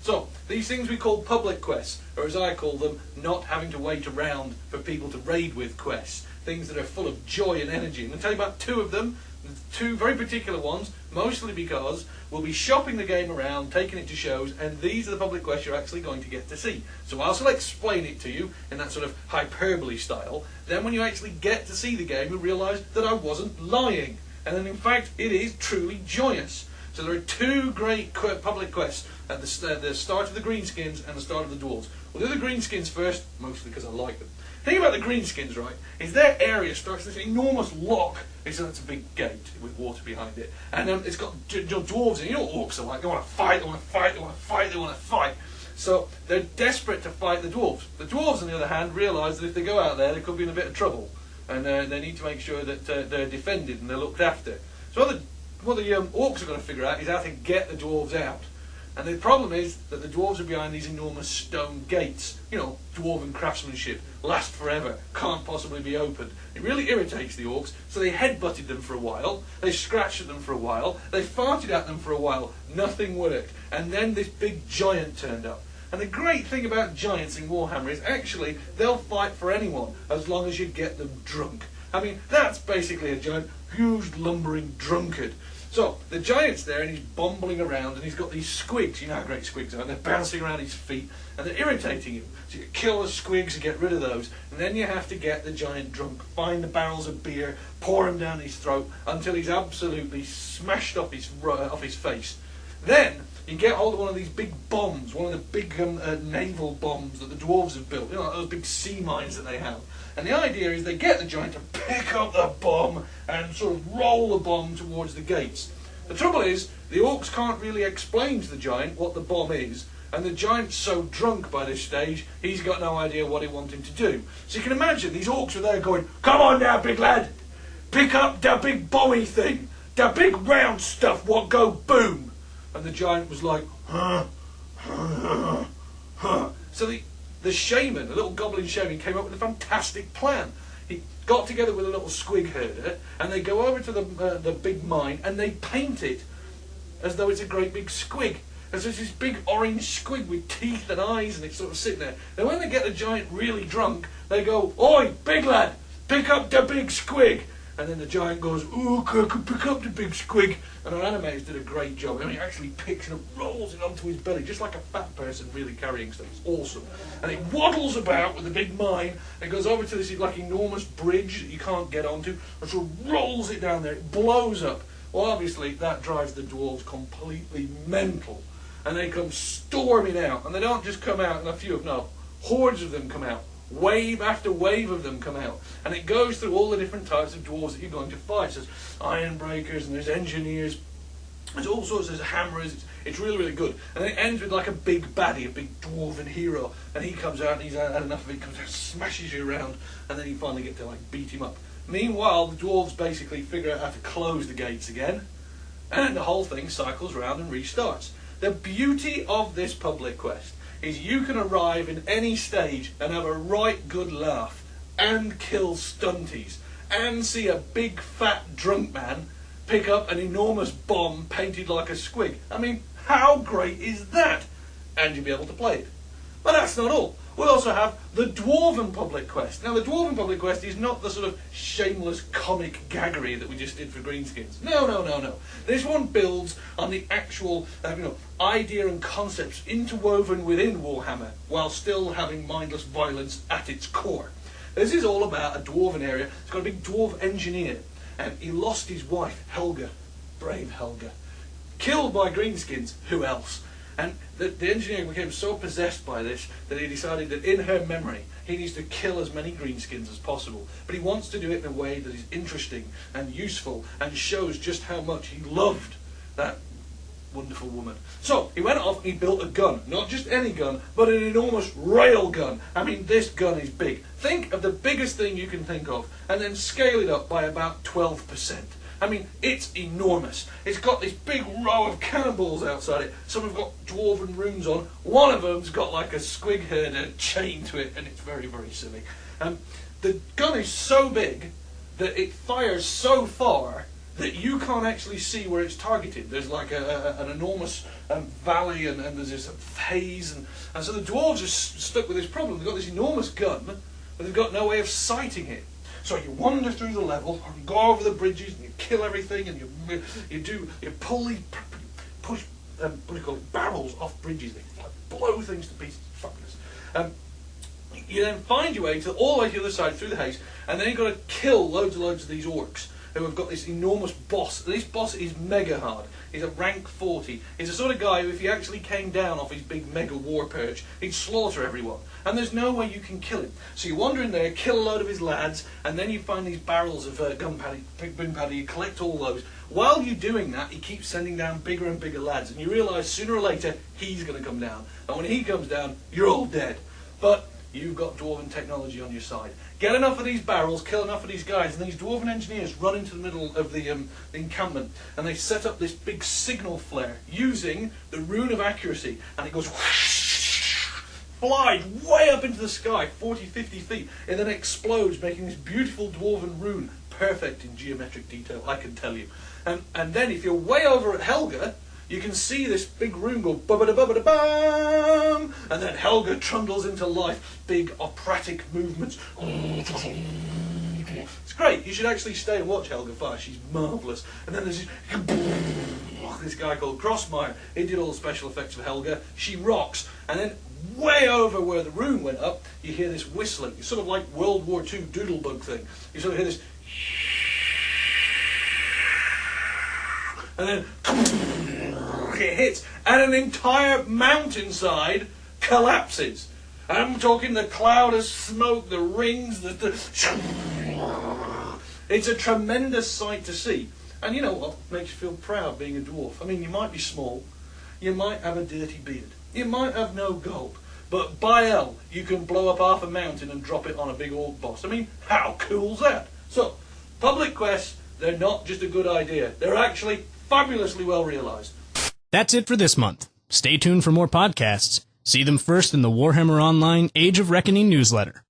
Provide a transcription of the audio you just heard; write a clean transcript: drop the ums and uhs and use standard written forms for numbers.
So, these things we call public quests, or as I call them, not having to wait around for people to raid with quests. Things that are full of joy and energy. I'm going to tell you about two of them, two very particular ones, mostly because we'll be shopping the game around, taking it to shows, and these are the public quests you're actually going to get to see. So I'll still explain it to you in that sort of hyperbole style. Then when you actually get to see the game, you'll realise that I wasn't lying. And then in fact, it is truly joyous. So there are two great public quests at the start of the Greenskins and the start of the Dwarves. We'll do the Greenskins first, mostly because I like them. The thing about the Greenskins, right, is their area starts with this enormous lock. It's a big gate with water behind it. And it's got dwarves in it. You know what orcs are like. They want to fight, they want to fight, they want to fight, they want to fight. So they're desperate to fight the dwarves. The dwarves, on the other hand, realise that if they go out there, they could be in a bit of trouble. And they need to make sure that they're defended and they're looked after. So what the orcs are going to figure out is how to get the dwarves out. And the problem is that the dwarves are behind these enormous stone gates. You know, dwarven craftsmanship, last forever, can't possibly be opened. It really irritates the orcs, so they headbutted them for a while, they scratched at them for a while, they farted at them for a while, nothing worked. And then this big giant turned up. And the great thing about giants in Warhammer is actually they'll fight for anyone as long as you get them drunk. I mean, that's basically a giant, huge, lumbering drunkard. So, the giant's there and he's bumbling around and he's got these squigs. You know how great squigs are. And they're bouncing around his feet and they're irritating him. So you kill the squigs and get rid of those. And then you have to get the giant drunk, find the barrels of beer, pour them down his throat until he's absolutely smashed off his face. Then you get hold of one of these big bombs, one of the big naval bombs that the dwarves have built. You know, those big sea mines that they have. And the idea is they get the giant to pick up the bomb and sort of roll the bomb towards the gates. The trouble is, the orcs can't really explain to the giant what the bomb is, and the giant's so drunk by this stage, he's got no idea what he wants him to do. So you can imagine, these orcs are there going, "Come on now, big lad, pick up the big bomby thing, the big round stuff what go boom." And the giant was like, "Huh, huh, huh." So the shaman, the little goblin shaman, came up with a fantastic plan. He got together with a little squig herder, and they go over to the big mine, and they paint it as though it's a great big squig. And so it's this big orange squig with teeth and eyes, and it's sort of sitting there. And when they get the giant really drunk, they go, "Oi, big lad, pick up the big squig." And then the giant goes, "Ooh, I can pick up the big squig." And our animators did a great job. I mean, he actually picks it up, rolls it onto his belly, just like a fat person really carrying stuff. It's awesome. And it waddles about with the big mine, and goes over to this like enormous bridge that you can't get onto, and sort of rolls it down there. It blows up. Well, obviously, that drives the dwarves completely mental. And they come storming out. And they don't just come out in a few of them, no. Hordes of them come out. Wave after wave of them come out, and it goes through all the different types of dwarves that you're going to fight. So there's iron breakers, and there's engineers, there's all sorts, there's hammerers. It's really, really good. And then it ends with like a big baddie, a big dwarven hero, and he comes out and he's had enough of it, comes out, smashes you around, and then you finally get to like beat him up. Meanwhile, the dwarves basically figure out how to close the gates again, and the whole thing cycles around and restarts. The beauty of this public quest is you can arrive in any stage and have a right good laugh and kill stunties and see a big fat drunk man pick up an enormous bomb painted like a squig. I mean, how great is that? And you'll be able to play it. But that's not all. We'll also have the Dwarven Public Quest. Now, the Dwarven Public Quest is not the sort of shameless comic gaggery that we just did for Greenskins. No, no, no, no. This one builds on the actual idea and concepts interwoven within Warhammer, while still having mindless violence at its core. This is all about a dwarven area. It's got a big dwarf engineer, and he lost his wife, Helga, brave Helga, killed by Greenskins. Who else? And the engineer became so possessed by this that he decided that in her memory he needs to kill as many Greenskins as possible. But he wants to do it in a way that is interesting and useful and shows just how much he loved that wonderful woman. So he went off and he built a gun. Not just any gun, but an enormous rail gun. I mean, this gun is big. Think of the biggest thing you can think of and then scale it up by about 12%. I mean, it's enormous. It's got this big row of cannonballs outside it. Some have got dwarven runes on. One of them's got like a squig herder chained to it, and it's very, very silly. The gun is so big that it fires so far that you can't actually see where it's targeted. There's like an enormous valley, and there's this haze, and so the dwarves are stuck with this problem. They've got this enormous gun, but they've got no way of sighting it. So you wander through the level, and you go over the bridges, and you kill everything, and you pull these, push, what do you call it, barrels off bridges. They blow things to pieces. Fabulous. You then find your way all the way to the other side through the haze, and then you've got to kill loads and loads of these orcs who have got this enormous boss. This boss is mega hard. He's a rank 40. He's the sort of guy who, if he actually came down off his big mega war perch, he'd slaughter everyone. And there's no way you can kill him. So you wander in there, kill a load of his lads, and then you find these barrels of gunpowder, you collect all those. While you're doing that, he keeps sending down bigger and bigger lads, and you realise sooner or later he's going to come down. And when he comes down, you're all dead. But you've got dwarven technology on your side. Get enough of these barrels, kill enough of these guys, and these dwarven engineers run into the middle of the encampment, and they set up this big signal flare using the rune of accuracy, and it goes whoosh, flies way up into the sky, 40, 50 feet, and then explodes, making this beautiful dwarven rune, perfect in geometric detail, I can tell you. And then if you're way over at Helga, you can see this big rune go ba-ba-da-ba-ba-da-bam, and then Helga trundles into life, big operatic movements. It's great. You should actually stay and watch Helga fire. She's marvellous. And then there's this guy called Crossmire. He did all the special effects for Helga. She rocks. And then way over where the rune went up, you hear this whistling. It's sort of like World War II doodlebug thing. You sort of hear this, and then it hits, and an entire mountainside collapses. I'm talking the cloud of smoke, the rings, it's a tremendous sight to see. And you know what makes you feel proud being a dwarf? I mean, you might be small, you might have a dirty beard, you might have no gold, but by hell, you can blow up half a mountain and drop it on a big orc boss. I mean, how cool's that? So, public quests, they're not just a good idea, they're actually fabulously well realised. That's it for this month. Stay tuned for more podcasts. See them first in the Warhammer Online Age of Reckoning newsletter.